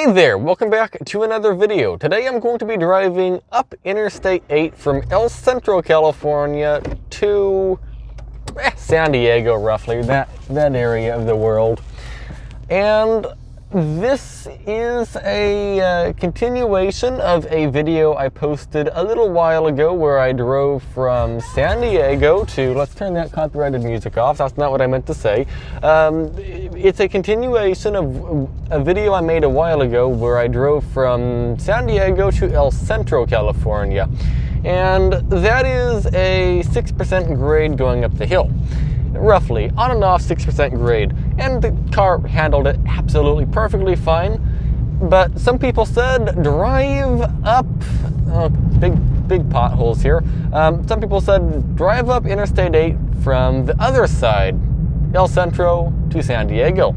Hey there, welcome back to another video. Today I'm going to be driving up Interstate 8 from El Centro, California to San Diego, roughly, that area of the world. And this is a continuation of a video I posted a little while ago where I drove from San Diego to, let's turn that copyrighted music off, that's not what I meant to say. It's a continuation of a video I made a while ago where I drove from San Diego to El Centro, California. And that is a 6% grade going up the hill. Roughly, on and off 6% grade, and the car handled it absolutely perfectly fine. But some people said drive up, big potholes here. Some people said drive up Interstate 8 from the other side, El Centro to San Diego.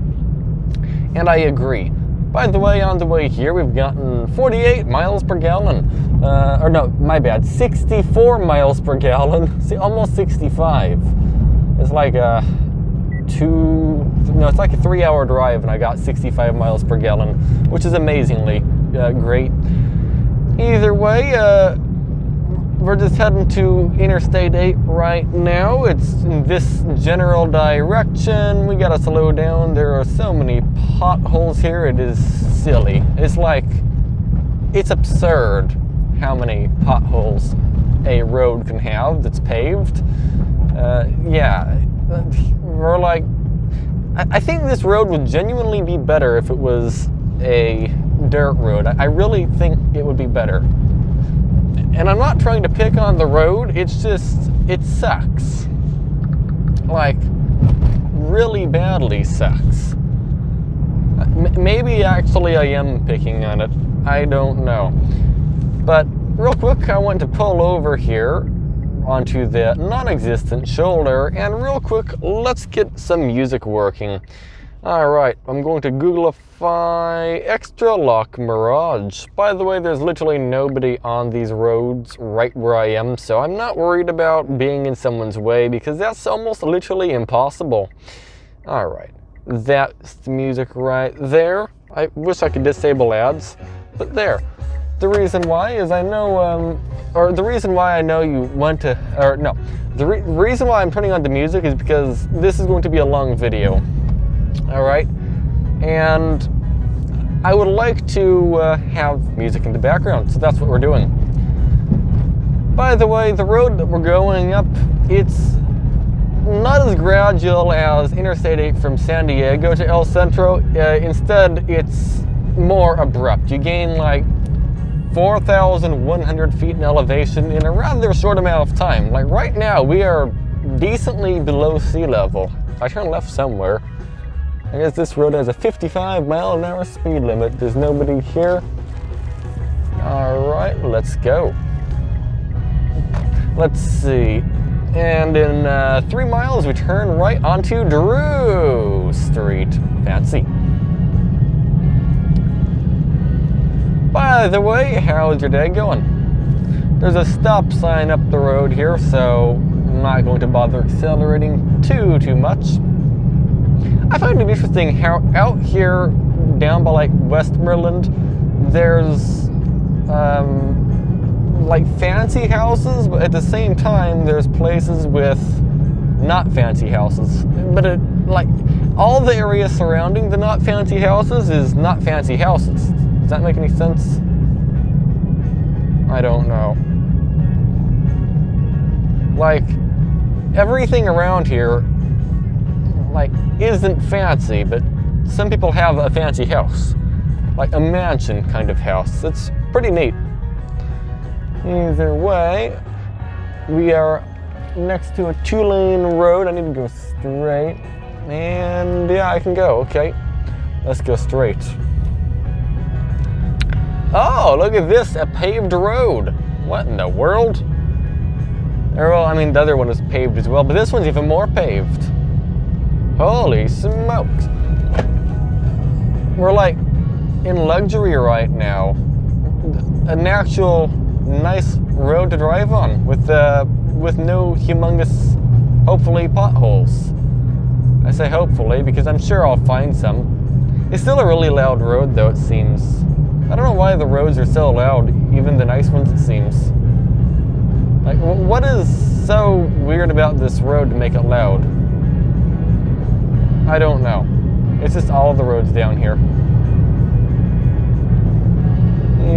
And I agree. By the way, on the way here, we've gotten 48 miles per gallon. Or no, my bad, 64 miles per gallon, almost 65. It's like it's like a 3-hour drive and I got 65 miles per gallon, which is amazingly great. Either way, we're just heading to Interstate 8 right now. It's in this general direction. We gotta slow down. There are so many potholes here, it is silly. It's absurd how many potholes a road can have that's paved. We're like, I think this road would genuinely be better if it was a dirt road. I really think it would be better. And I'm not trying to pick on the road, it's just, it sucks. Like, really badly sucks. Maybe actually I am picking on it, I don't know. But real quick, I want to pull over here onto the non-existent shoulder, and real quick, let's get some music working. Alright, I'm going to Googlify Extra Lock Mirage. By the way, there's literally nobody on these roads right where I am, so I'm not worried about being in someone's way because that's almost literally impossible. Alright, that's the music right there. I wish I could disable ads, but there. The reason why is I know, the reason why I'm turning on the music is because this is going to be a long video, all right? And I would like to have music in the background, so that's what we're doing. By the way, the road that we're going up, it's not as gradual as Interstate 8 from San Diego to El Centro. Instead, it's more abrupt. You gain like 4,100 feet in elevation in a rather short amount of time. Like right now, we are decently below sea level. I turn left somewhere. I guess this road has a 55-mile-an-hour speed limit. There's nobody here. All right, let's go. Let's see. And in 3 miles, we turn right onto Drew Street. Fancy. By the way, how's your day going? There's a stop sign up the road here, so I'm not going to bother accelerating too much. I find it interesting how out here down by like Westmoreland, there's like fancy houses, but at the same time there's places with not fancy houses. But like all the area surrounding the not fancy houses is not fancy houses. Does that make any sense? I don't know. Like, everything around here, like, isn't fancy, but some people have a fancy house. Like a mansion kind of house. It's pretty neat. Either way, we are next to a 2-lane road. I need to go straight. And yeah, I can go, okay. Let's go straight. Oh, look at this, a paved road. What in the world? Well, I mean, the other one was paved as well, but this one's even more paved. Holy smokes. We're like in luxury right now. An actual nice road to drive on with no humongous, hopefully, potholes. I say hopefully because I'm sure I'll find some. It's still a really loud road though, it seems. I don't know why the roads are so loud, even the nice ones it seems. Like, what is so weird about this road to make it loud? I don't know. It's just all the roads down here.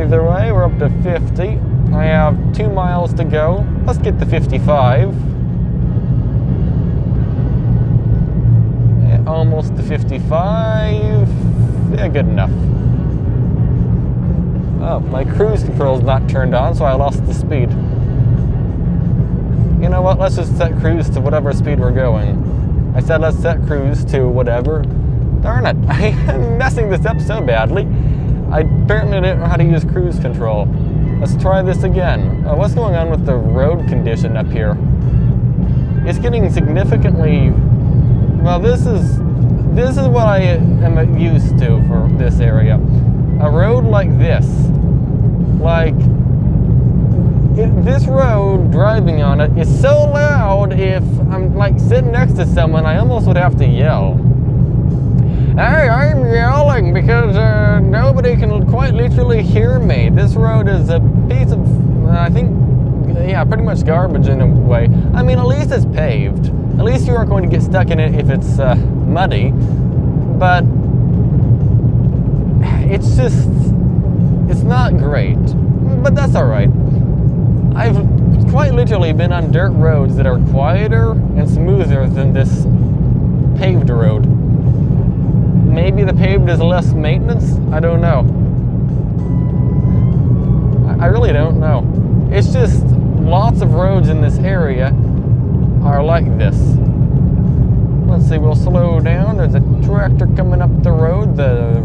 Either way, we're up to 50. I have 2 miles to go. Let's get to 55. Yeah, almost to 55. Yeah, good enough. Oh, my cruise control's not turned on, so I lost the speed. You know what, let's just set cruise to whatever speed we're going. I said let's set cruise to whatever. Darn it, I am messing this up so badly. I apparently didn't know how to use cruise control. Let's try this again. What's going on with the road condition up here? It's getting significantly... Well, this is what I am used to for this area. A road like this. Like... this road, driving on it, is so loud, if I'm like sitting next to someone, I almost would have to yell. Hey, I'm yelling because nobody can quite literally hear me. This road is a piece of, I think, yeah, pretty much garbage in a way. I mean, at least it's paved. At least you aren't going to get stuck in it if it's muddy. But it's just, it's not great. But that's all right. I've quite literally been on dirt roads that are quieter and smoother than this paved road. Maybe the paved is less maintenance? I don't know. I really don't know. It's just lots of roads in this area are like this. Let's see, we'll slow down. There's a tractor coming up the road, the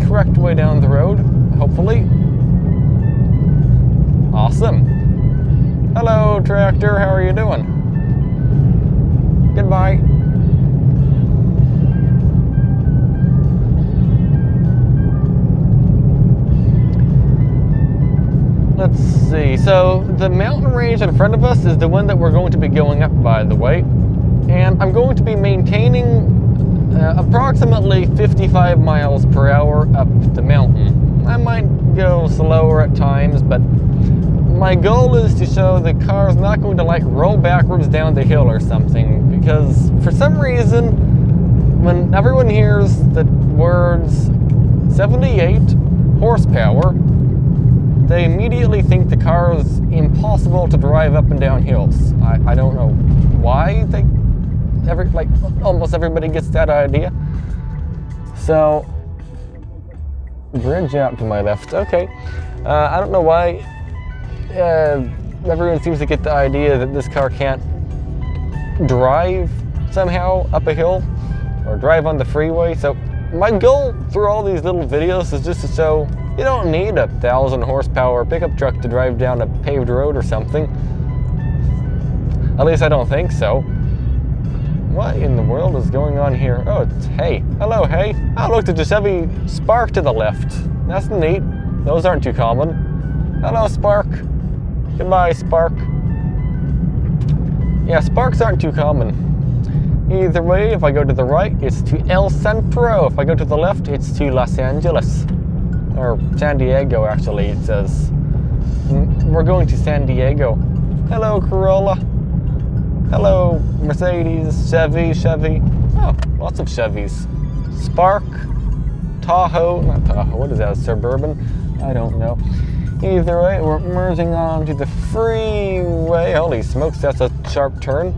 correct way down the road, hopefully. Awesome. Hello, tractor. How are you doing? Goodbye. Let's see. So the mountain range in front of us is the one that we're going to be going up, by the way. And I'm going to be maintaining approximately 55 miles per hour up the mountain. I might go slower at times, but my goal is to show the car's not going to like roll backwards down the hill or something, because for some reason when everyone hears the words 78 horsepower, they immediately think the car is impossible to drive up and down hills. I don't know why almost everybody gets that idea. So, bridge out to my left, okay. I don't know why everyone seems to get the idea that this car can't drive somehow up a hill or drive on the freeway. So my goal through all these little videos is just to show you don't need a 1,000 horsepower pickup truck to drive down a paved road or something. At least I don't think so. What in the world is going on here? Oh, it's hay. Hello, hay. Oh, look, there's a Chevy Spark to the left. That's neat. Those aren't too common. Hello, Spark. Goodbye, Spark. Yeah, Sparks aren't too common. Either way, if I go to the right, it's to El Centro. If I go to the left, it's to Los Angeles. Or San Diego, actually, it says. We're going to San Diego. Hello, Corolla. Hello, Mercedes, Chevy. Oh, lots of Chevys. Spark, Tahoe, not Tahoe, what is that, Suburban? I don't know. Either way, we're merging on to the freeway. Holy smokes, that's a sharp turn.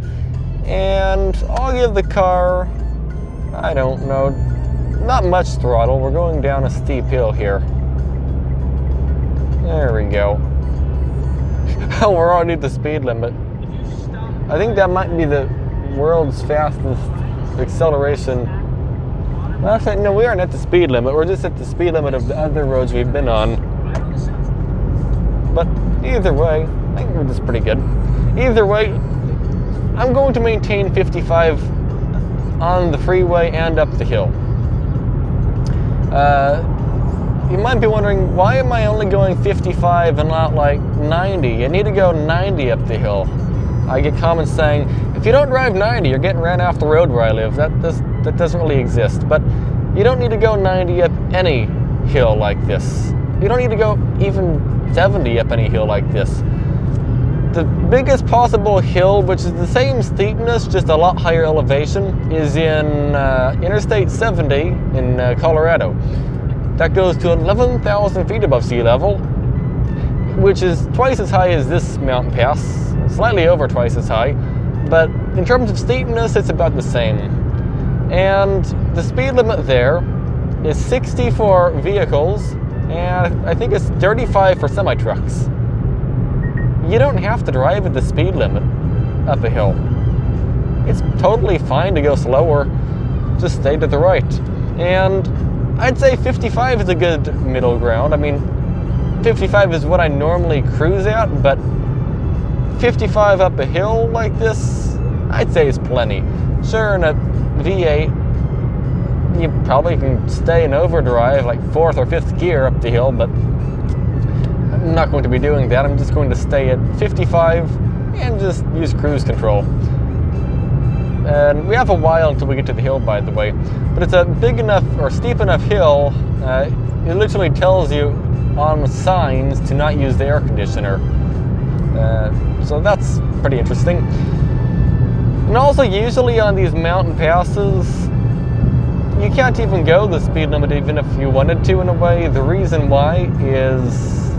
And I'll give the car, I don't know, not much throttle. We're going down a steep hill here. There we go. We're already at the speed limit. I think that might be the world's fastest acceleration. Well, actually, no, we aren't at the speed limit. We're just at the speed limit of the other roads we've been on. But either way, I think we're just pretty good. Either way, I'm going to maintain 55 on the freeway and up the hill. You might be wondering, why am I only going 55 and not like 90? You need to go 90 up the hill. I get comments saying, if you don't drive 90, you're getting ran off the road where I live. That doesn't really exist. But you don't need to go 90 up any hill like this. you don't need to go even 70 up any hill like this. The biggest possible hill, which is the same steepness, just a lot higher elevation, is in Interstate 70 in Colorado. That goes to 11,000 feet above sea level, which is twice as high as this mountain pass, slightly over twice as high, but in terms of steepness, it's about the same. And the speed limit there is 60 for vehicles, and I think it's 35 for semi-trucks. You don't have to drive at the speed limit up a hill. It's totally fine to go slower, just stay to the right. And I'd say 55 is a good middle ground. I mean, 55 is what I normally cruise at, but 55 up a hill like this, I'd say is plenty. Sure, in a V8, you probably can stay in overdrive, like 4th or 5th gear up the hill, but I'm not going to be doing that. I'm just going to stay at 55 and just use cruise control. And we have a while until we get to the hill, by the way. But it's a big enough or steep enough hill, it literally tells you on signs to not use the air conditioner. So that's pretty interesting. And also, usually on these mountain passes, you can't even go the speed limit even if you wanted to, in a way. The reason why is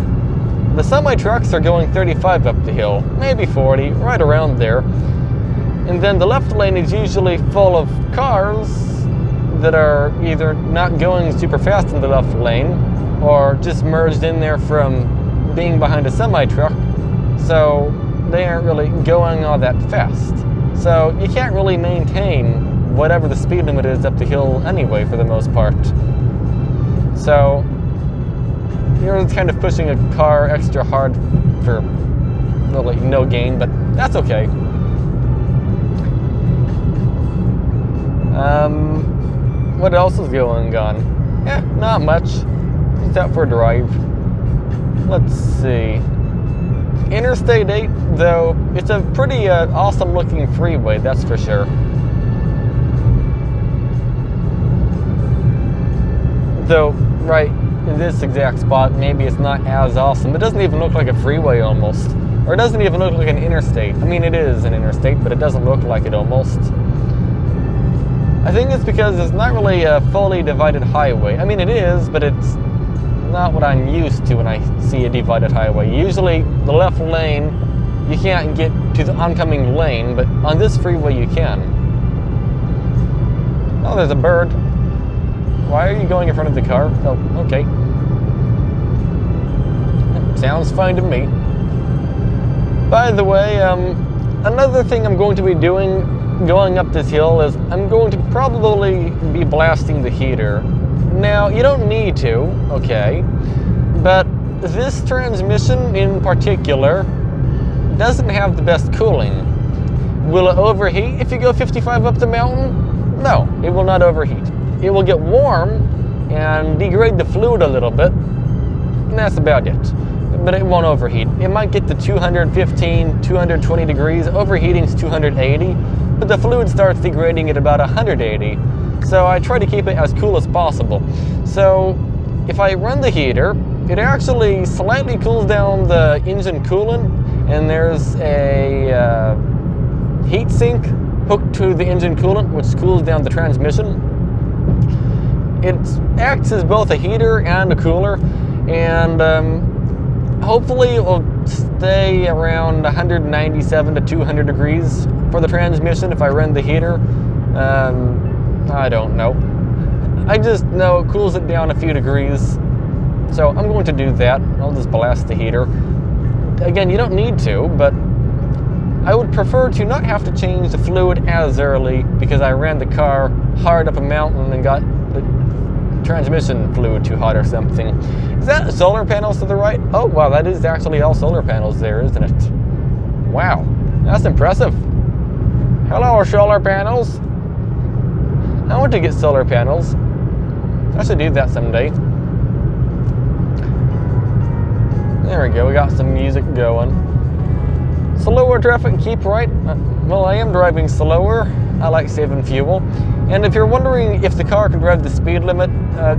the semi-trucks are going 35 up the hill, maybe 40, right around there. And then the left lane is usually full of cars that are either not going super fast in the left lane or just merged in there from being behind a semi-truck, so they aren't really going all that fast. So you can't really maintain whatever the speed limit is up the hill anyway, for the most part. So you're kind of pushing a car extra hard for really no gain, but that's okay. What else is going on? Not much. Just out for a drive. Let's see. Interstate 8, though, it's a pretty awesome looking freeway, that's for sure. Though, right in this exact spot, maybe it's not as awesome. It doesn't even look like a freeway almost. Or it doesn't even look like an interstate. I mean, it is an interstate, but it doesn't look like it almost. I think it's because it's not really a fully divided highway. I mean, it is, but it's not what I'm used to when I see a divided highway. Usually, the left lane, you can't get to the oncoming lane, but on this freeway you can. Oh, there's a bird. Why are you going in front of the car? Oh, okay. Sounds fine to me. By the way, another thing I'm going to be doing going up this hill is I'm going to probably be blasting the heater. Now, you don't need to, okay, but this transmission in particular doesn't have the best cooling. Will it overheat if you go 55 up the mountain? No, it will not overheat. It will get warm and degrade the fluid a little bit, and that's about it. But it won't overheat. It might get to 215, 220 degrees. Overheating's 280, but the fluid starts degrading at about 180. So I try to keep it as cool as possible. So if I run the heater, it actually slightly cools down the engine coolant, and there's a heat sink hooked to the engine coolant, which cools down the transmission. It acts as both a heater and a cooler, and hopefully it will stay around 197 to 200 degrees for the transmission if I run the heater. I don't know. I just know it cools it down a few degrees. So I'm going to do that. I'll just blast the heater. Again, you don't need to, but I would prefer to not have to change the fluid as early because I ran the car hard up a mountain and got the transmission fluid too hot or something. Is that solar panels to the right? Oh, wow, that is actually all solar panels there, isn't it? Wow, that's impressive. Hello, solar panels. I want to get solar panels. I should do that someday. There we go, we got some music going. Slower traffic, keep right. Well, I am driving slower. I like saving fuel. And if you're wondering if the car can drive the speed limit,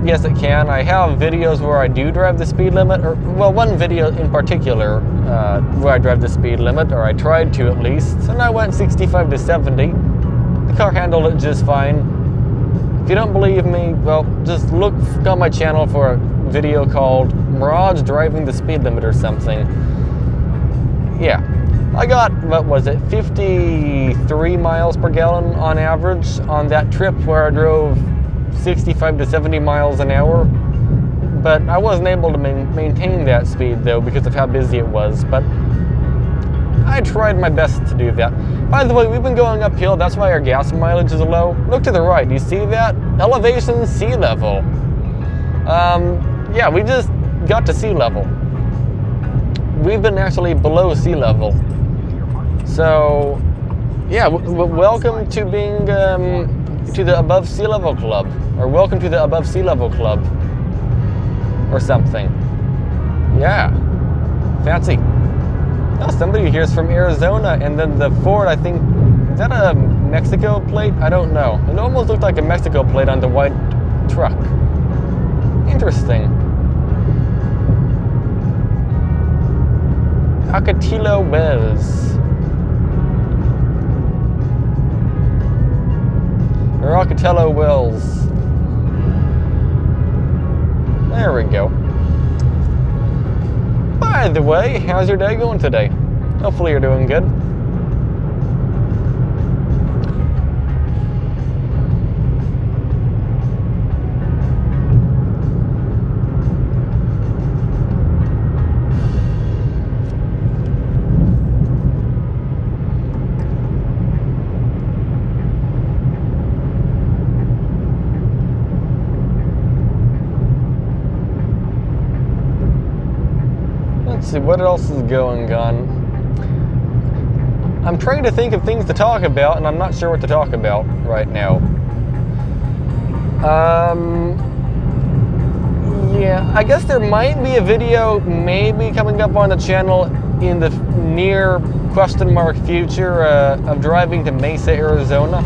yes it can. I have videos where I do drive the speed limit, or well, one video in particular where I drive the speed limit, or I tried to at least, and I went 65 to 70. The car handled it just fine. If you don't believe me, well, just look on my channel for a video called Mirage driving the speed limit or something. Yeah. I got, what was it, 53 miles per gallon on average on that trip where I drove 65 to 70 miles an hour. But I wasn't able to maintain that speed though because of how busy it was. But I tried my best to do that. By the way, we've been going uphill, that's why our gas mileage is low. Look to the right, do you see that? Elevation sea level. Yeah, we just got to sea level. We've been actually below sea level. So, yeah, welcome to being to the above sea level club, or welcome to the above sea level club, or something. Yeah, fancy. Oh, somebody here's from Arizona, and then the Ford, I think, is that a Mexico plate? I don't know. It almost looked like a Mexico plate on the white truck. Interesting. Ocotillo Wells. Or Ocotillo Wells. There we go. By the way, how's your day going today? Hopefully you're doing good. Let's see, what else is going on? I'm trying to think of things to talk about, and I'm not sure what to talk about right now. Yeah, I guess there might be a video maybe coming up on the channel in the near question mark future of driving to Mesa, Arizona.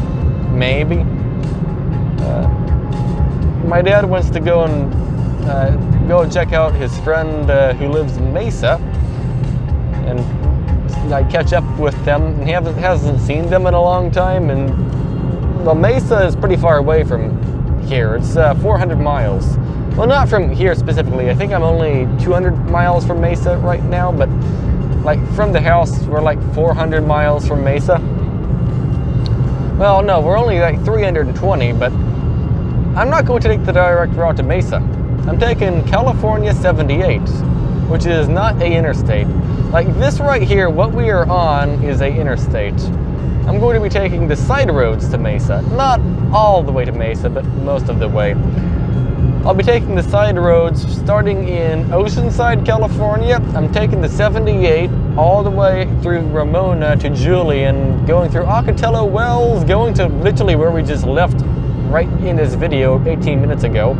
Maybe. My dad wants to go and go check out his friend who lives in Mesa, and I catch up with them. He hasn't seen them in a long time, and well, Mesa is pretty far away from here. It's 400 miles. Well, not from here specifically. I think I'm only 200 miles from Mesa right now, but like from the house, we're like 400 miles from Mesa. Well, no, we're only like 320, but I'm not going to take the direct route to Mesa. I'm taking California 78, which is not a interstate. Like this right here, what we are on is a interstate. I'm going to be taking the side roads to Mesa. Not all the way to Mesa, but most of the way. I'll be taking the side roads starting in Oceanside, California. I'm taking the 78 all the way through Ramona to Julian, going through Ocotillo Wells, going to literally where we just left right in this video 18 minutes ago.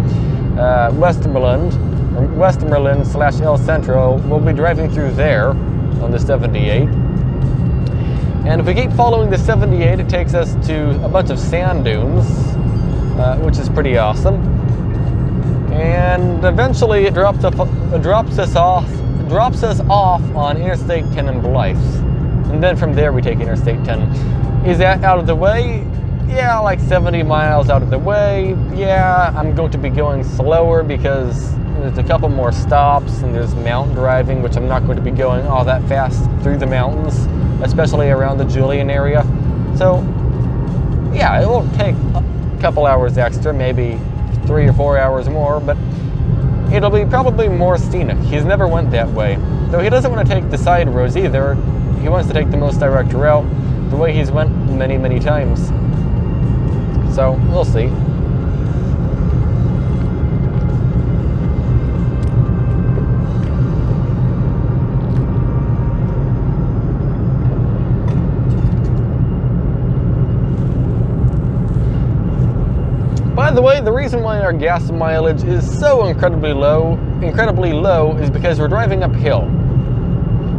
Westmoreland / El Centro. We'll be driving through there on the 78. And if we keep following the 78, it takes us to a bunch of sand dunes, which is pretty awesome. And eventually it drops us off on Interstate 10 in Blythe. And then from there we take Interstate 10. Is that out of the way? Yeah, like 70 miles out of the way. Yeah, I'm going to be going slower because there's a couple more stops and there's mountain driving, which I'm not going to be going all that fast through the mountains, especially around the Julian area. So yeah, it will take a couple hours extra, maybe 3 or 4 hours more, but it'll be probably more scenic. He's never went that way. Though he doesn't want to take the side roads either. He wants to take the most direct route, the way he's went many, many times. So, we'll see. By the way, the reason why our gas mileage is so incredibly low is because we're driving uphill.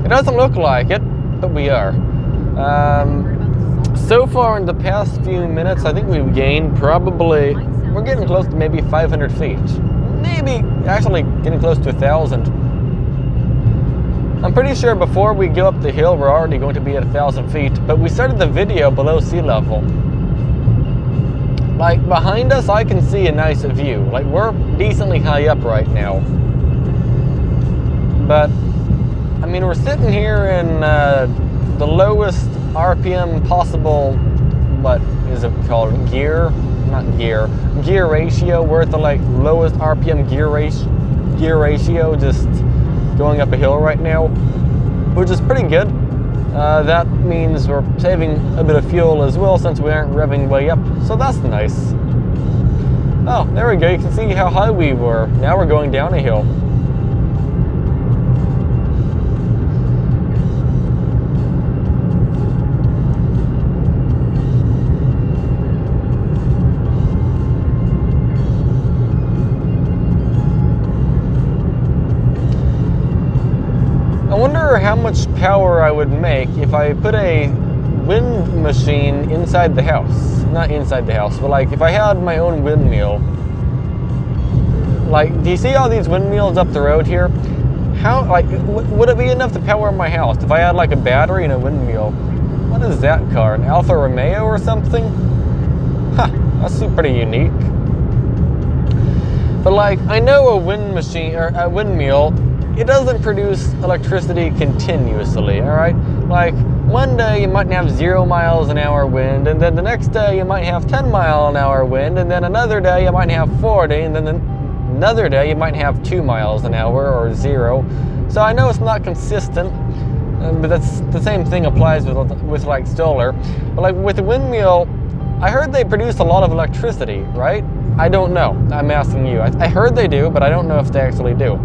It doesn't look like it, but we are. So far in the past few minutes, I think we've gained probably, we're getting close to maybe 500 feet. Maybe actually getting close to 1,000. I'm pretty sure before we go up the hill, we're already going to be at 1,000 feet, but we started the video below sea level. Like, behind us, I can see a nice view. Like, we're decently high up right now. But, I mean, we're sitting here in the lowest RPM possible, what is it called? Gear ratio. We're at the, like, lowest RPM gear ratio, just going up a hill right now, which is pretty good. That means we're saving a bit of fuel as well since we aren't revving way up, so that's nice. Oh, there we go, you can see how high we were. Now we're going down a hill. I wonder how much power I would make if I put a wind machine inside the house. Not inside the house, but like if I had my own windmill. Like, do you see all these windmills up the road here? How, like, would it be enough to power my house if I had like a battery and a windmill? What is that car? An Alfa Romeo or something? Huh, that's pretty unique. But like, I know a wind machine, or a windmill, it doesn't produce electricity continuously, all right? Like, one day you might have 0 miles an hour wind, and then the next day you might have 10 mile an hour wind, and then another day you might have 40, and then another day you might have 2 miles an hour or 0. So I know it's not consistent, but that's the same thing applies with like solar. But like with the windmill, I heard they produce a lot of electricity, right? I don't know. I'm asking you. I heard they do, but I don't know if they actually do.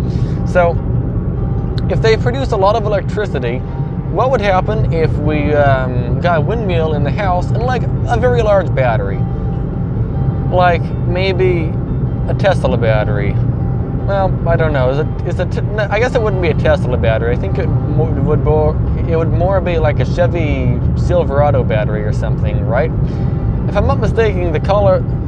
So, if they produce a lot of electricity, what would happen if we got a windmill in the house and like a very large battery? Like maybe a Tesla battery. Well, I don't know. I guess it wouldn't be a Tesla battery. I think it would more be like a Chevy Silverado battery or something, right? If I'm not mistaken, the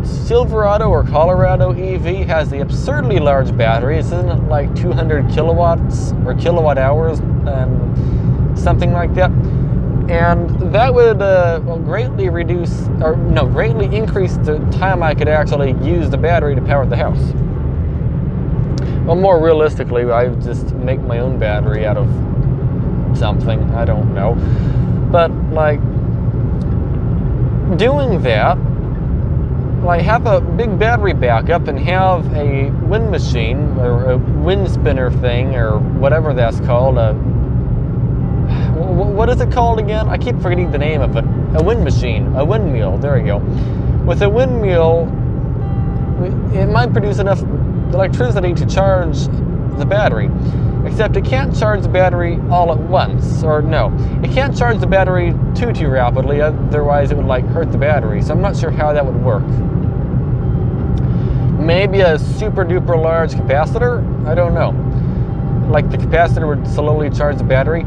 Silverado or Colorado EV has the absurdly large battery. It's in like 200 kilowatts or kilowatt hours, something like that. And that would greatly increase the time I could actually use the battery to power the house. Well, more realistically, I would just make my own battery out of something. I don't know. But like, doing that, like have a big battery backup and have a wind machine or a wind spinner thing or whatever that's called. What is it called again? I keep forgetting the name of it. A wind machine, a windmill, there you go. With a windmill, it might produce enough electricity to charge the battery. Except it can't charge the battery all at once, or no, it can't charge the battery too rapidly, otherwise it would like hurt the battery, so I'm not sure how that would work. Maybe a super duper large capacitor? I don't know. Like the capacitor would slowly charge the battery.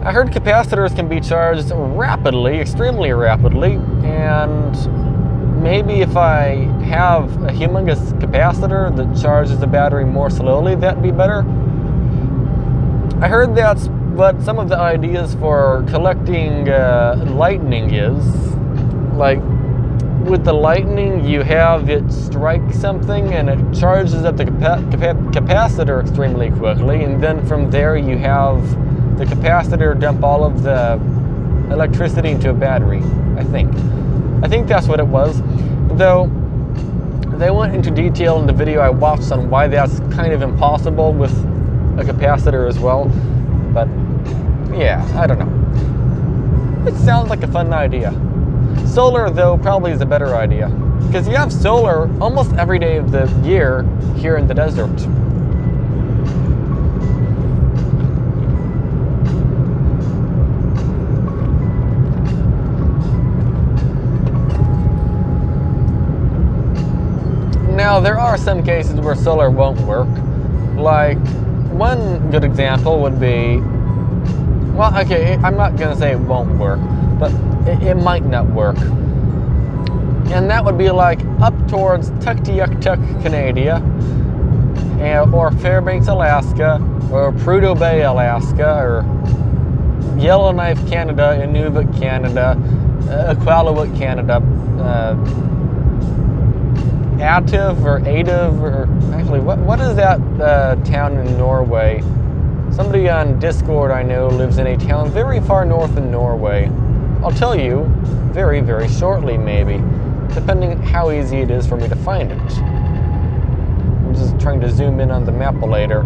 I heard capacitors can be charged rapidly, extremely rapidly, and maybe if I have a humongous capacitor that charges the battery more slowly, that'd be better. I heard that's what some of the ideas for collecting lightning is. Like, with the lightning, you have it strike something and it charges up the capacitor extremely quickly, and then from there you have the capacitor dump all of the electricity into a battery, I think. I think that's what it was. Though, they went into detail in the video I watched on why that's kind of impossible with a capacitor as well, but yeah, I don't know. It sounds like a fun idea. Solar, though, probably is a better idea, because you have solar almost every day of the year here in the desert. Now, there are some cases where solar won't work. Like, one good example would be Well, okay, I'm not gonna say it won't work, but it might not work. And that would be like up towards Tuktoyaktuk, Canada, or Fairbanks, Alaska, or Prudhoe Bay, Alaska, or Yellowknife, Canada, Inuvik, Canada, Iqaluit, Canada, Ativ or Ativ, or actually, what is that town in Norway? Somebody on Discord I know lives in a town very far north in Norway. I'll tell you very, very shortly, maybe, depending how easy it is for me to find it. I'm just trying to zoom in on the map-a-lator.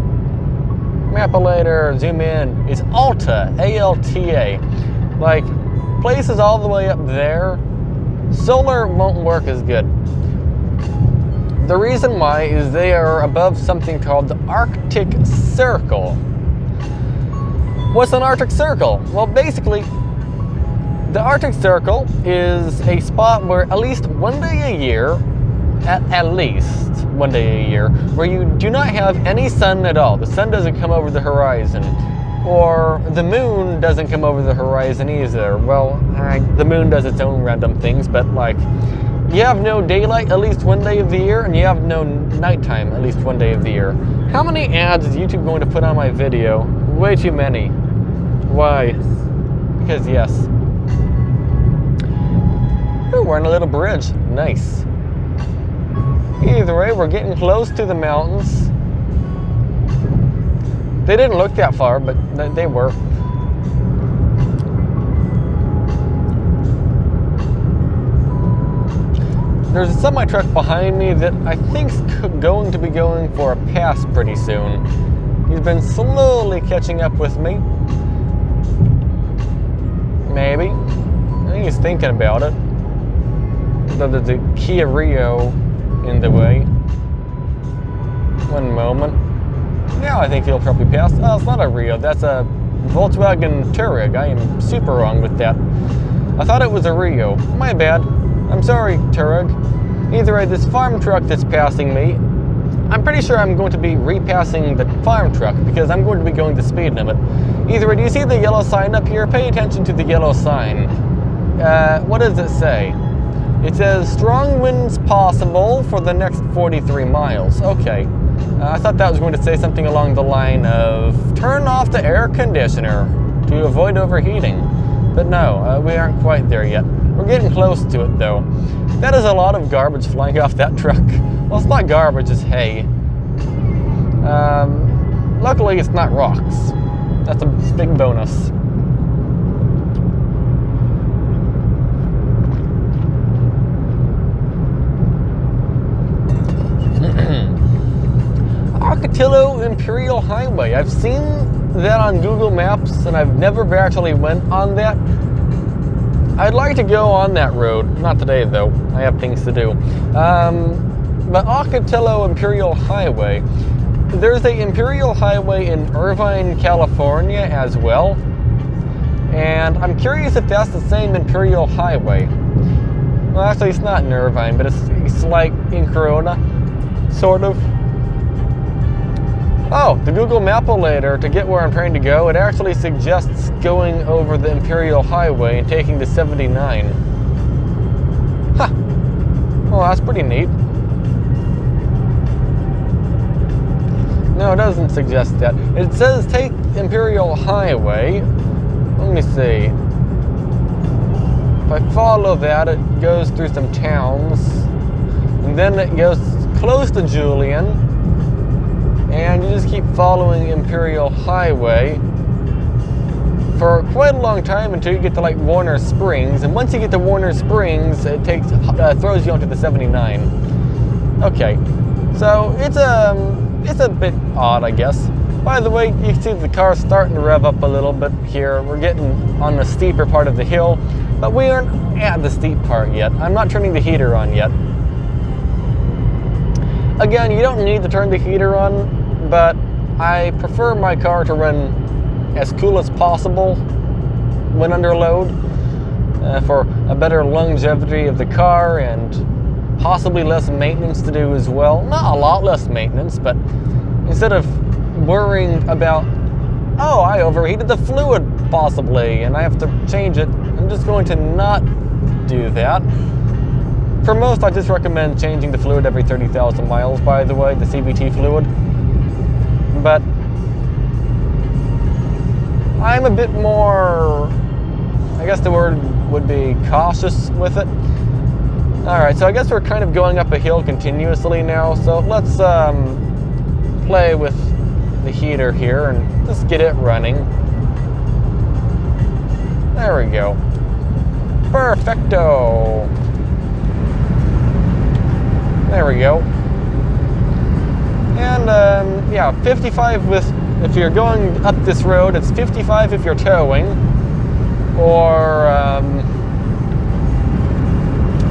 Map-a-lator, zoom in. It's Alta, A-L-T-A. Like, places all the way up there, solar won't work as good. The reason why is they are above something called the Arctic Circle. What's an Arctic Circle? Well, basically, the Arctic Circle is a spot where at least one day a year, at least one day a year, where you do not have any sun at all. The sun doesn't come over the horizon, or the moon doesn't come over the horizon either. Well, the moon does its own random things, but like, you have no daylight at least one day of the year, and you have no nighttime at least one day of the year. How many ads is YouTube going to put on my video? Way too many. Why? Because yes. Ooh, we're on a little bridge. Nice. Either way, we're getting close to the mountains. They didn't look that far, but they were. There's a semi-truck behind me that I think's going to be going for a pass pretty soon. He's been slowly catching up with me. Maybe. I think he's thinking about it. There's a Kia Rio in the way. One moment. Now I think he'll probably pass. Oh, it's not a Rio. That's a Volkswagen Touareg. I am super wrong with that. I thought it was a Rio. My bad. I'm sorry, Touareg. Either way, this farm truck that's passing me, I'm pretty sure I'm going to be repassing the farm truck because I'm going to be going the speed limit. Either way, do you see the yellow sign up here? Pay attention to the yellow sign. What does it say? It says, strong winds possible for the next 43 miles. Okay. I thought that was going to say something along the line of, turn off the air conditioner to avoid overheating. But no, we aren't quite there yet. We're getting close to it though. That is a lot of garbage flying off that truck. Well, it's not garbage, it's hay. Luckily, it's not rocks. That's a big bonus. Ocotillo Imperial Highway. I've seen that on Google Maps, and I've never actually went on that. I'd like to go on that road. Not today, though. I have things to do. But Ocotillo Imperial Highway. There's a Imperial Highway in Irvine, California as well. And I'm curious if that's the same Imperial Highway. Well, actually, it's not in Irvine, but it's like in Corona, sort of. Oh, the Google Map-a-lator, to get where I'm trying to go, it actually suggests going over the Imperial Highway and taking the 79. Huh. Well, that's pretty neat. No, it doesn't suggest that. It says take Imperial Highway. Let me see. If I follow that, it goes through some towns. And then it goes close to Julian. And you just keep following Imperial Highway for quite a long time until you get to like Warner Springs. And once you get to Warner Springs, it throws you onto the 79. Okay, so it's a bit odd, I guess. By the way, you can see the car starting to rev up a little bit here. We're getting on the steeper part of the hill, but we aren't at the steep part yet. I'm not turning the heater on yet. Again, you don't need to turn the heater on, but I prefer my car to run as cool as possible when under load for a better longevity of the car and possibly less maintenance to do as well. Not a lot less maintenance, but instead of worrying about, oh, I overheated the fluid possibly, and I have to change it. I'm just going to not do that. For most, I just recommend changing the fluid every 30,000 miles, by the way, the CVT fluid. But I'm a bit more, I guess the word would be cautious with it. Alright, so I guess we're kind of going up a hill continuously now, so let's play with the heater here and just get it running. There we go. Perfecto. There we go. And yeah, 55 with, if you're going up this road, it's 55 if you're towing, or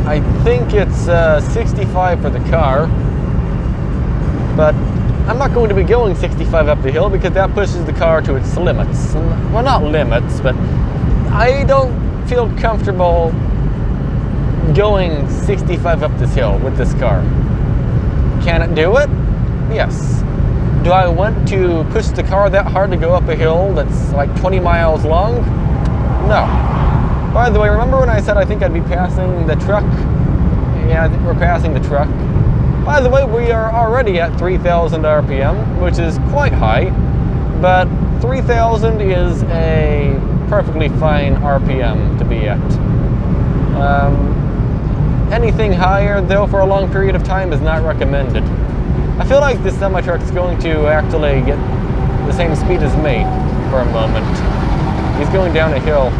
I think it's 65 for the car, but I'm not going to be going 65 up the hill because that pushes the car to its limits. Well, not limits, but I don't feel comfortable going 65 up this hill with this car. Can it do it? Yes. Do I want to push the car that hard to go up a hill that's like 20 miles long? No. By the way, remember when I said I think I'd be passing the truck? Yeah, I think we're passing the truck. By the way, we are already at 3,000 RPM, which is quite high, but 3,000 is a perfectly fine RPM to be at. Anything higher, though, for a long period of time is not recommended. I feel like this semi-truck is going to actually get the same speed as me for a moment. He's going down a hill.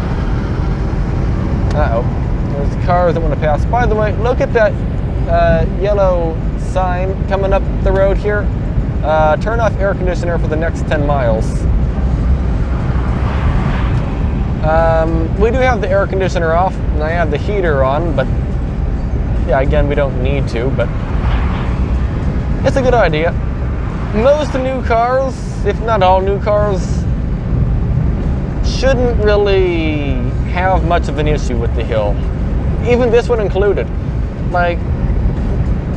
Uh-oh. There's cars that want to pass. By the way, look at that yellow sign coming up the road here. Turn off air conditioner for the next 10 miles. We do have the air conditioner off, and I have the heater on, but yeah, again, we don't need to, but it's a good idea. Most new cars, if not all new cars, shouldn't really have much of an issue with the hill. Even this one included. Like,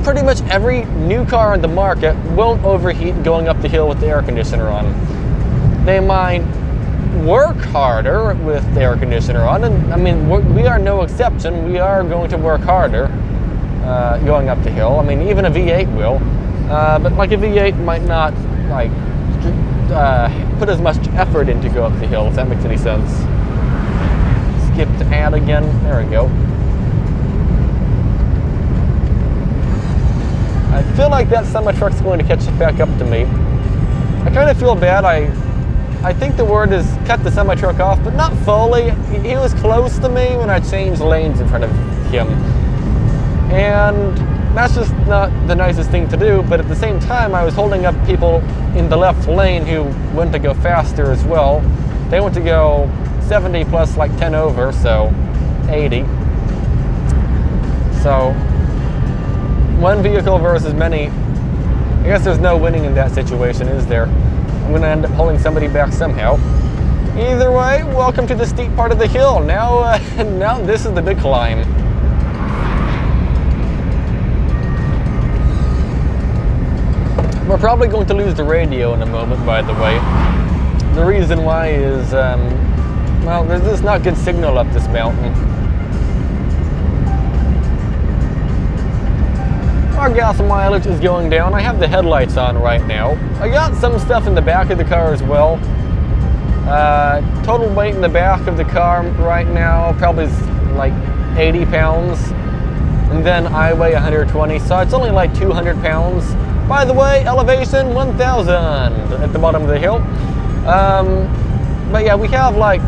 pretty much every new car on the market won't overheat going up the hill with the air conditioner on. They might work harder with the air conditioner on, and I mean, we are no exception. We are going to work harder going up the hill. I mean, even a V8 will, but like a V8 might not like put as much effort in to go up the hill, if that makes any sense. Skip to add again. There we go. I feel like that semi-truck's going to catch back up to me. I kind of feel bad. I think the word is cut the semi-truck off, but not fully. He was close to me when I changed lanes in front of him. And that's just not the nicest thing to do, but at the same time, I was holding up people in the left lane who went to go faster as well. They went to go 70 plus like 10 over, so 80. So, one vehicle versus many. I guess there's no winning in that situation, is there? I'm going to end up holding somebody back somehow. Either way, welcome to the steep part of the hill. Now, now this is the big climb. We're probably going to lose the radio in a moment, by the way. The reason why is, well, there's just not good signal up this mountain. Our gas mileage is going down. I have the headlights on right now. I got some stuff in the back of the car as well. Total weight in the back of the car right now probably is like 80 pounds. And then I weigh 120, so it's only like 200 pounds. By the way, elevation 1,000 at the bottom of the hill. But yeah, we have like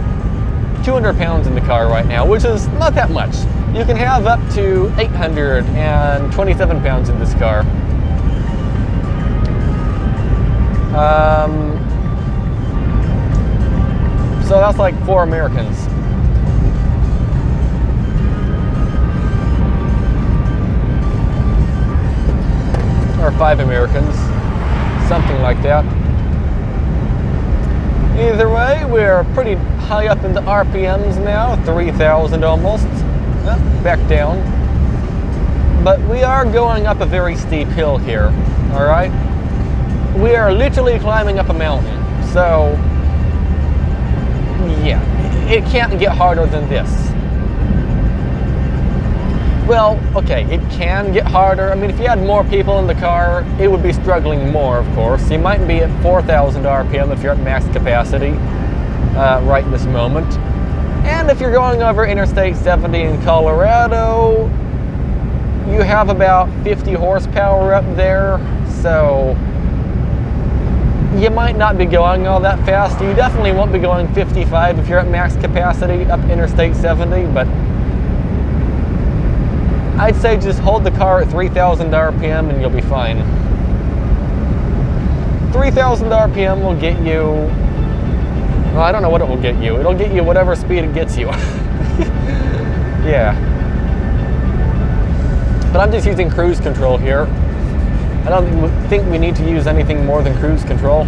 200 pounds in the car right now, which is not that much. You can have up to 827 pounds in this car. So that's like 4 Americans. Or 5 Americans, something like that. Either way, we're pretty high up in the RPMs now, 3,000 almost. Back down. But we are going up a very steep hill here, all right? We are literally climbing up a mountain, so yeah. it can't get harder than this. Well, okay, it can get harder. I mean, if you had more people in the car, it would be struggling more, of course. You might be at 4,000 RPM if you're at max capacity right this moment. And if you're going over Interstate 70 in Colorado, you have about 50 horsepower up there, so you might not be going all that fast. You definitely won't be going 55 if you're at max capacity up Interstate 70, but I'd say just hold the car at 3,000 RPM and you'll be fine. 3,000 RPM will get you, well, I don't know what it will get you. It'll get you whatever speed it gets you. Yeah. But I'm just using cruise control here. I don't think we need to use anything more than cruise control.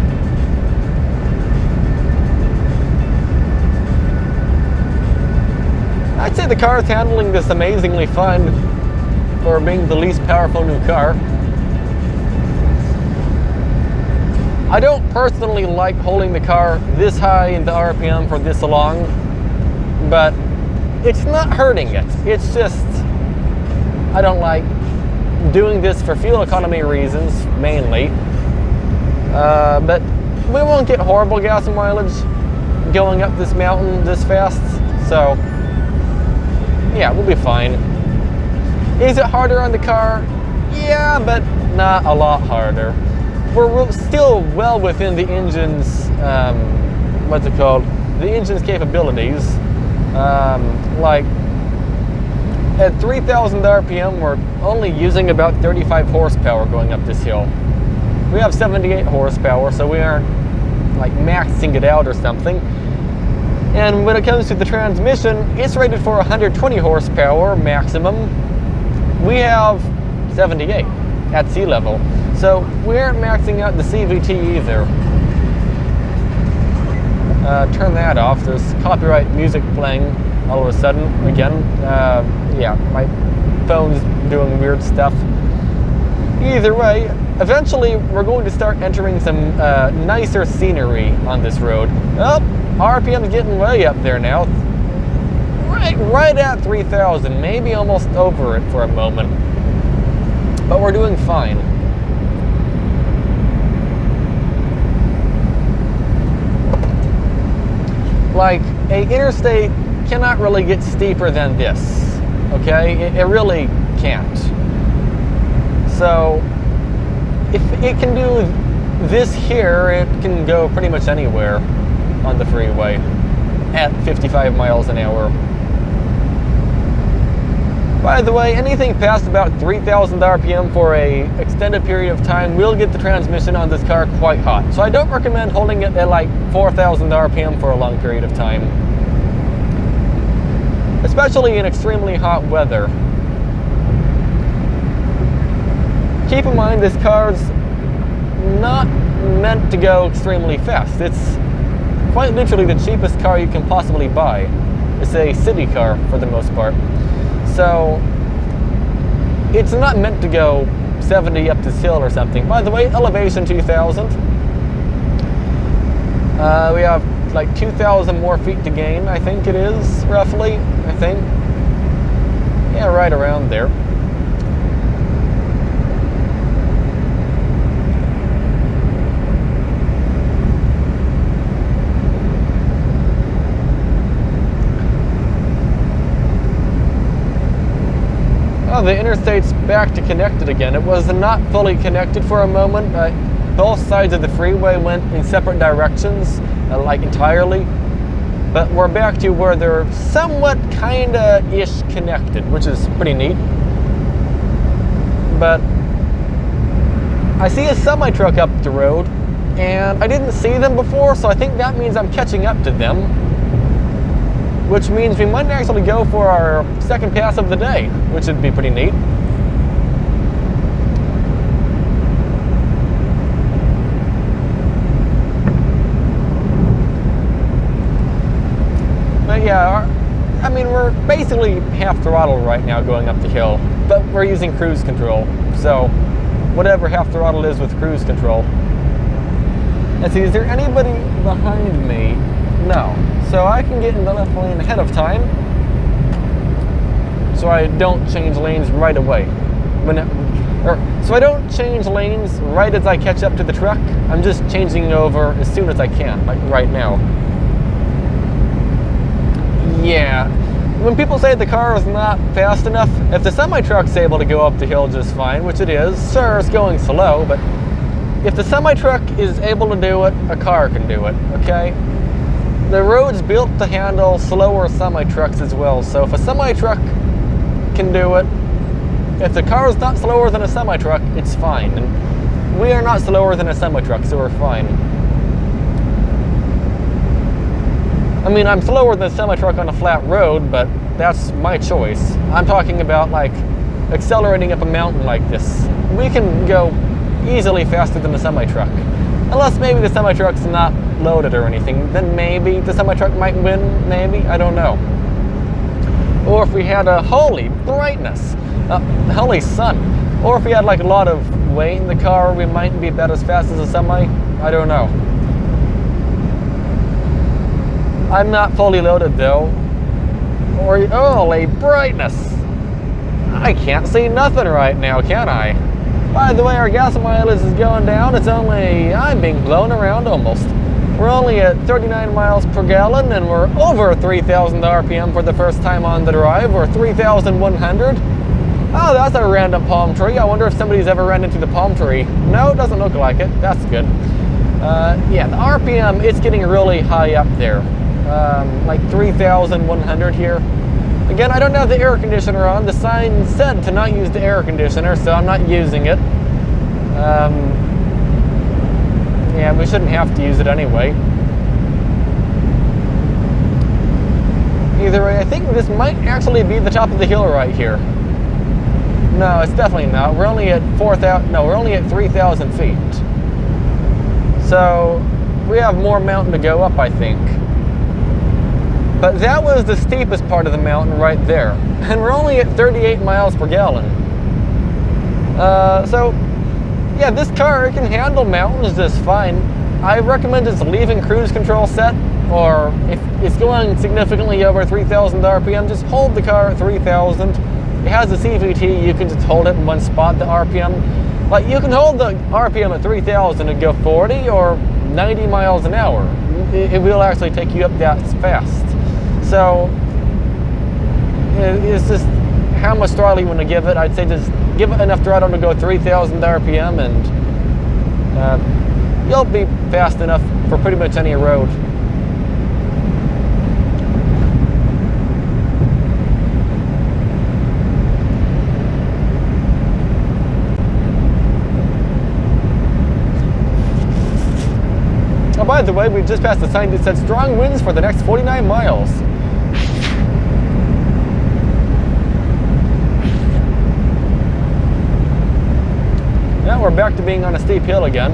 I'd say the car is handling this amazingly fine for being the least powerful new car. I don't personally like holding the car this high in the RPM for this long, but it's not hurting it. It's just, I don't like doing this for fuel economy reasons, mainly. But we won't get horrible gas mileage going up this mountain this fast, so yeah, we'll be fine. Is it harder on the car? Yeah, but not a lot harder. We're still well within the engine's, what's it called? The engine's capabilities. Like, at 3,000 RPM, we're only using about 35 horsepower going up this hill. We have 78 horsepower, so we aren't like maxing it out or something. And when it comes to the transmission, it's rated for 120 horsepower maximum. We have 78 at sea level, so we aren't maxing out the CVT either. Turn that off. There's copyright music playing all of a sudden again. Yeah, my phone's doing weird stuff. Either way, eventually we're going to start entering some nicer scenery on this road. Oh, RPM's getting way up there now. Right at 3,000, maybe almost over it for a moment. But we're doing fine. Like, a interstate cannot really get steeper than this, okay? It really can't. So, if it can do this here, it can go pretty much anywhere on the freeway at 55 miles an hour. By the way, anything past about 3,000 RPM for a extended period of time will get the transmission on this car quite hot. So I don't recommend holding it at like 4,000 RPM for a long period of time, especially in extremely hot weather. Keep in mind, this car's not meant to go extremely fast. It's quite literally the cheapest car you can possibly buy. It's a city car for the most part. So, it's not meant to go 70 up this hill or something. By the way, elevation 2,000. We have like 2,000 more feet to gain, I think it is, roughly, I think. Yeah, right around there. Oh, the interstate's back to connected again. It was not fully connected for a moment. Both sides of the freeway went in separate directions, like entirely. But we're back to where they're somewhat kinda-ish connected, which is pretty neat. But I see a semi-truck up the road, and I didn't see them before, so I think that means I'm catching up to them. Which means we might actually go for our second pass of the day, which would be pretty neat. But yeah, I mean, we're basically half throttle right now going up the hill, but we're using cruise control, so whatever half throttle is with cruise control. Let's see, is there anybody behind me? No. so I can get in the left lane ahead of time, so I don't change lanes right away. So I don't change lanes right as I catch up to the truck. I'm just changing over as soon as I can, like right now. Yeah, when people say the car is not fast enough, if the semi-truck's able to go up the hill just fine, which it is, sure, it's going slow, but if the semi-truck is able to do it, a car can do it, okay? The road's built to handle slower semi-trucks as well, so if a semi-truck can do it, if the car is not slower than a semi-truck, it's fine. And we are not slower than a semi-truck, so we're fine. I mean, I'm slower than a semi-truck on a flat road, but that's my choice. I'm talking about, like, accelerating up a mountain like this. We can go easily faster than a semi-truck. Unless maybe the semi-truck's not loaded or anything, then maybe the semi-truck might win, maybe, I don't know. Or if we had a holy brightness, holy sun, or if we had like a lot of weight in the car, we might be about as fast as a semi, I don't know. I'm not fully loaded though. Or, holy brightness! I can't see nothing right now, can I? By the way, our gas mileage is going down. It's only, I'm being blown around almost. We're only at 39 miles per gallon and we're over 3,000 RPM for the first time on the drive. We're 3,100. Oh, that's a random palm tree. I wonder if somebody's ever ran into the palm tree. No, it doesn't look like it. That's good. Yeah, the RPM, it's getting really high up there. Like 3,100 here. Again, I don't have the air conditioner on. The sign said to not use the air conditioner, so I'm not using it. Yeah, we shouldn't have to use it anyway. Either way, I think this might actually be the top of the hill right here. No, it's definitely not. We're only at 4,000. No, we're only at 3,000 feet. So we have more mountain to go up, I think. But that was the steepest part of the mountain right there. And we're only at 38 miles per gallon. So, yeah, this car, it can handle mountains just fine. I recommend just leaving cruise control set, or if it's going significantly over 3,000 RPM, just hold the car at 3,000. It has a CVT, you can just hold it in one spot, the RPM. Like, you can hold the RPM at 3,000 and go 40 or 90 miles an hour. It will actually take you up that fast. So, it's just how much throttle you want to give it. I'd say just give it enough throttle to go 3,000 RPM and you'll be fast enough for pretty much any road. Oh, by the way, we just passed a sign that said strong winds for the next 49 miles. Now we're back to being on a steep hill again.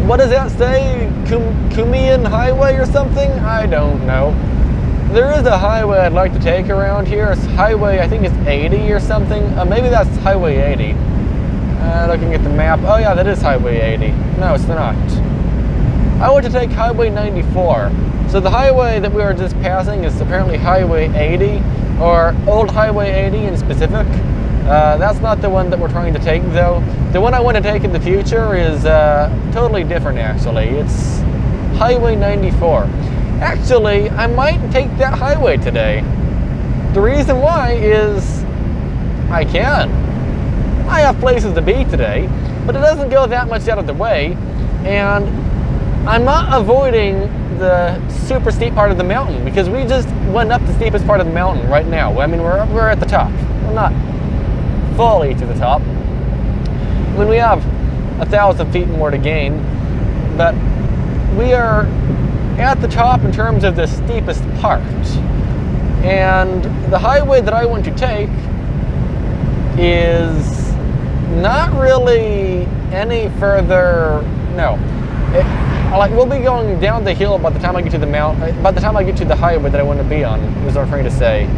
What does that say? Kumian Highway or something? I don't know. There is a highway I'd like to take around here. It's highway, I think it's 80 or something. Maybe that's highway 80. Looking at the map. Oh yeah, that is highway 80. No, it's not. I want to take highway 94. So the highway that we were just passing is apparently highway 80, or old highway 80 in specific. That's not the one that we're trying to take though. The one I want to take in the future is totally different actually. It's highway 94. Actually, I might take that highway today. The reason why is I can. I have places to be today, but it doesn't go that much out of the way, and I'm not avoiding the super steep part of the mountain because we just went up the steepest part of the mountain right now. I mean, we're at the top. We're not fully to the top. I mean, we have 1,000 feet more to gain, but we are at the top in terms of the steepest part. And the highway that I want to take is not really any further. No, like we'll be going down the hill by the time I get to the mountain. By the time I get to the highway that I want to be on, is what I'm trying to say.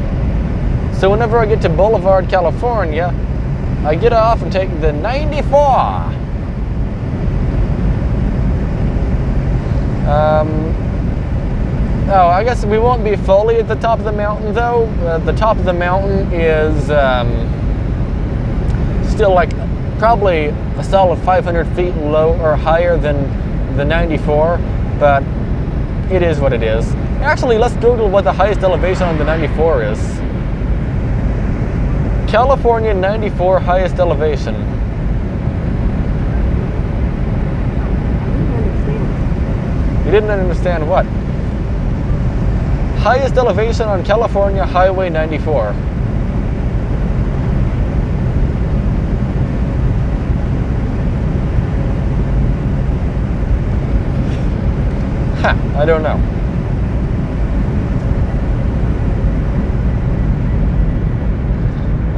So whenever I get to Boulevard, California, I get off and take the 94. Oh, I guess we won't be fully at the top of the mountain though. The top of the mountain is still like probably a solid 500 feet low or higher than the 94, but it is what it is. Actually, let's Google what the highest elevation on the 94 is. California 94 highest elevation. You didn't understand what? Highest elevation on California Highway 94. I don't know.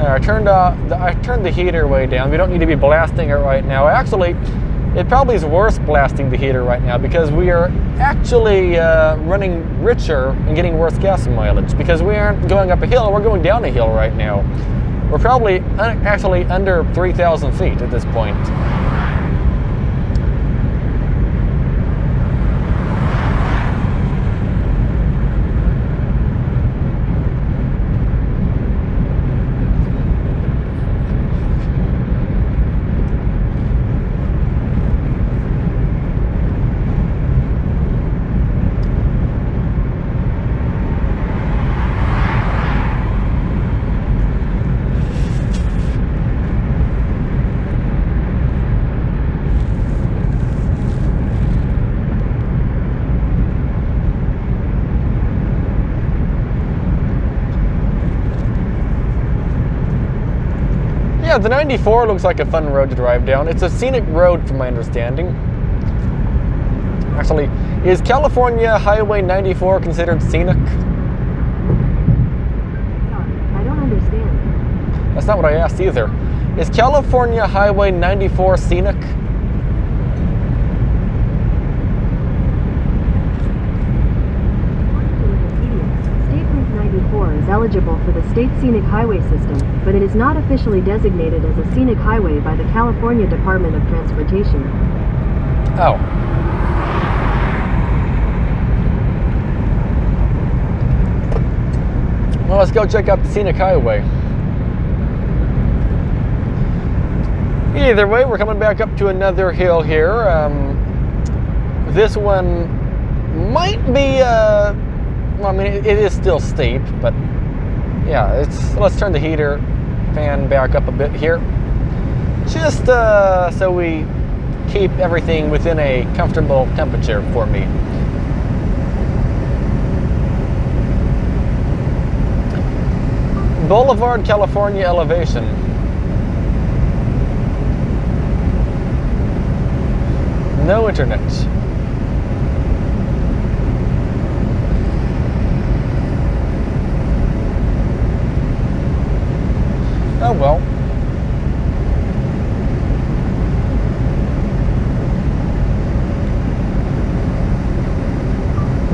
I turned the heater way down. We don't need to be blasting it right now. Actually, it probably is worse blasting the heater right now because we are actually running richer and getting worse gas mileage because we aren't going up a hill, we're going down a hill right now. We're probably actually under 3,000 feet at this point. Yeah, the 94 looks like a fun road to drive down. It's a scenic road from my understanding. Actually, is California Highway 94 considered scenic? I don't understand. That's not what I asked either. Is California Highway 94 scenic? Is eligible for the state scenic highway system, but it is not officially designated as a scenic highway by the California Department of Transportation. Oh. Well, let's go check out the scenic highway. Either way, we're coming back up to another hill here. This one might be well, I mean, it is still steep, but yeah, let's turn the heater fan back up a bit here. Just so we keep everything within a comfortable temperature for me. Boulevard, California elevation. No internet. Oh well.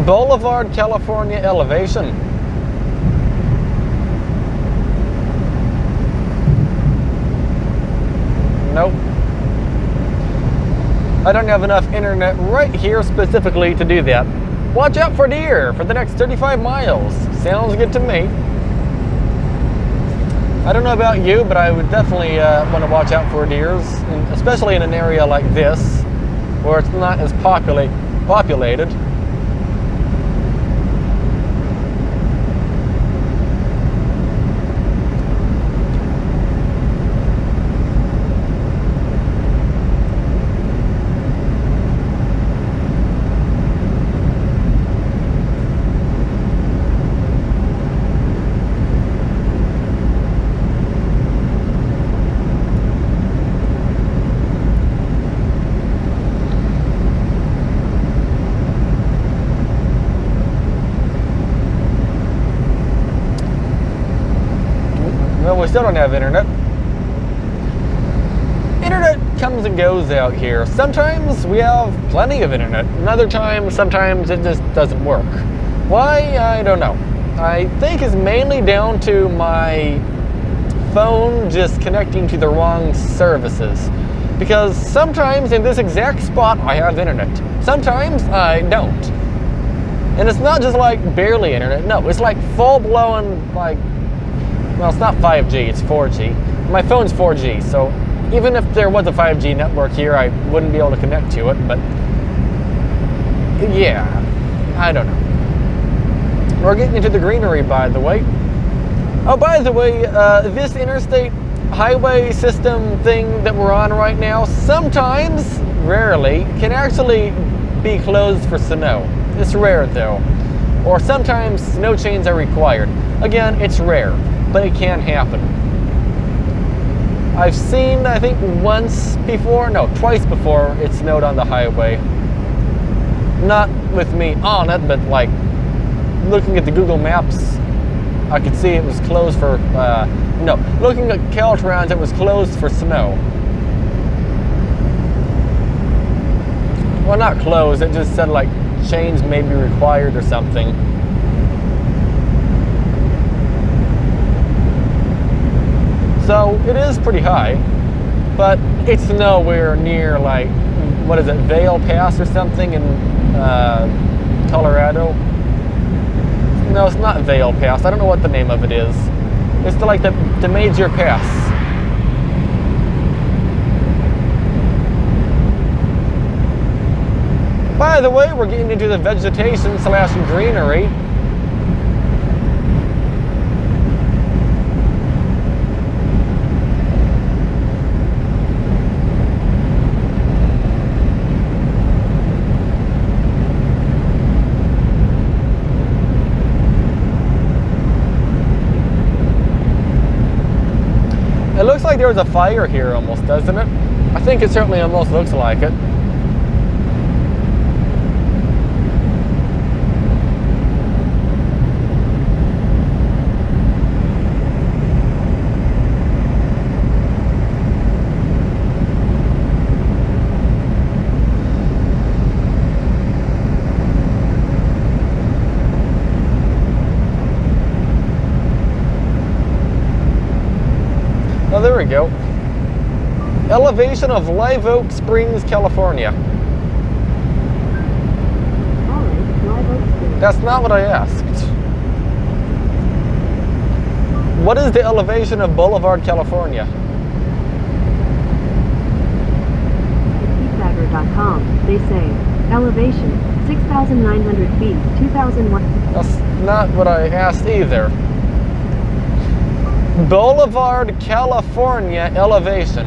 Boulevard, California elevation. Nope. I don't have enough internet right here specifically to do that. Watch out for deer for the next 35 miles. Sounds good to me. I don't know about you, but I would definitely want to watch out for deers, especially in an area like this, where it's not as populated. Well, we still don't have internet. Internet comes and goes out here. Sometimes we have plenty of internet, and other times, sometimes it just doesn't work. Why? I don't know. I think it's mainly down to my phone just connecting to the wrong services. Because sometimes in this exact spot I have internet. Sometimes I don't. And it's not just like barely internet. No, it's like full-blown, like, well, it's not 5G, it's 4G. My phone's 4G, so even if there was a 5G network here, I wouldn't be able to connect to it, but yeah, I don't know. We're getting into the greenery, by the way. Oh, by the way, this interstate highway system thing that we're on right now, sometimes, rarely, can actually be closed for snow. It's rare though. Or sometimes snow chains are required. Again, it's rare, but it can happen. I've seen, I think twice before it snowed on the highway. Not with me on it, but like looking at the Google Maps, I could see it was closed for, looking at Caltrans, it was closed for snow. Well, not closed, it just said like chains may be required or something. So it is pretty high, but it's nowhere near like, what is it, Vail Pass or something in Colorado? No, it's not Vail Pass. I don't know what the name of it is. It's the major pass. By the way, we're getting into the vegetation / greenery. It looks like there was a fire here almost, doesn't it? I think it certainly almost looks like it. Oh, there we go. Elevation of Live Oak Springs, California. Alright, Live Oak Springs. That's not what I asked. What is the elevation of Boulevard, California? Heatbagger.com, they say. Elevation, 6,900 feet, 2,001. That's not what I asked either. Boulevard, California elevation.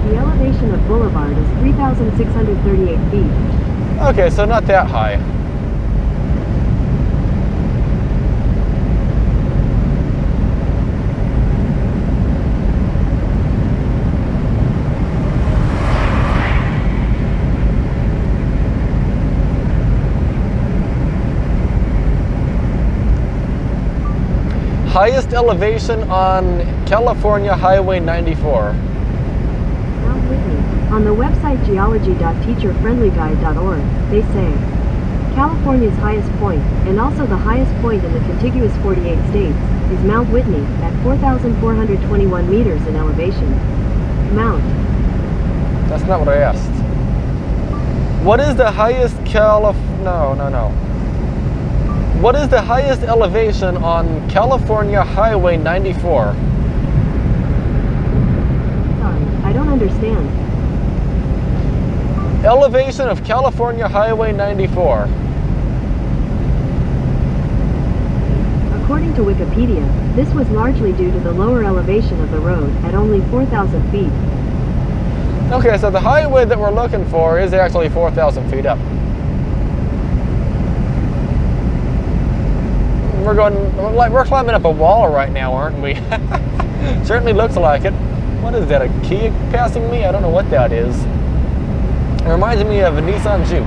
The elevation of Boulevard is 3,638 feet. Okay, so not that high. Highest elevation on California Highway 94. Mount Whitney. On the website geology.teacherfriendlyguide.org, they say, California's highest point, and also the highest point in the contiguous 48 states, is Mount Whitney, at 4,421 meters in elevation. Mount. That's not what I asked. What is the highest What is the highest elevation on California Highway 94? Sorry, I don't understand. Elevation of California Highway 94. According to Wikipedia, this was largely due to the lower elevation of the road, at only 4,000 feet. Okay, so the highway that we're looking for is actually 4,000 feet up. We're climbing up a wall right now, aren't we? Certainly looks like it. What is that, a Kia passing me? I don't know what that is. It reminds me of a Nissan Juke.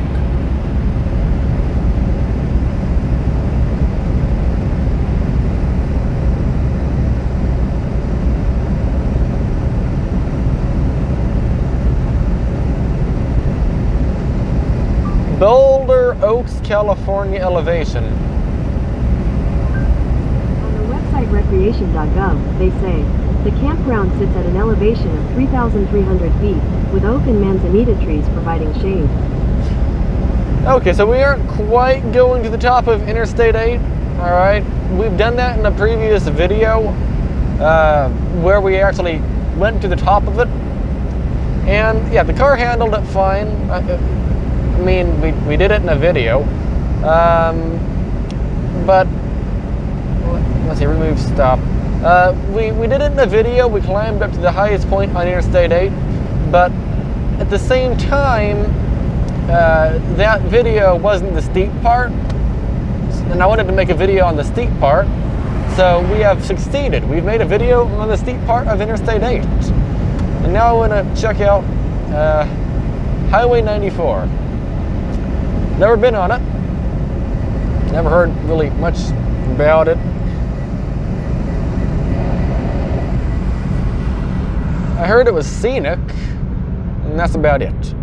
Boulder Oaks, California elevation. Recreation.gov, they say, the campground sits at an elevation of 3,300 feet, with oak and manzanita trees providing shade. Okay, so we aren't quite going to the top of Interstate 8. All right, we've done that in a previous video where we actually went to the top of it. And yeah, the car handled it fine. I mean, we did it in a video. But let's see, remove stop. We did it in a video. We climbed up to the highest point on Interstate 8, but at the same time, that video wasn't the steep part, and I wanted to make a video on the steep part, so we have succeeded. We've made a video on the steep part of Interstate 8, and now I want to check out Highway 94. Never been on it. Never heard really much about it. I heard it was scenic, and that's about it.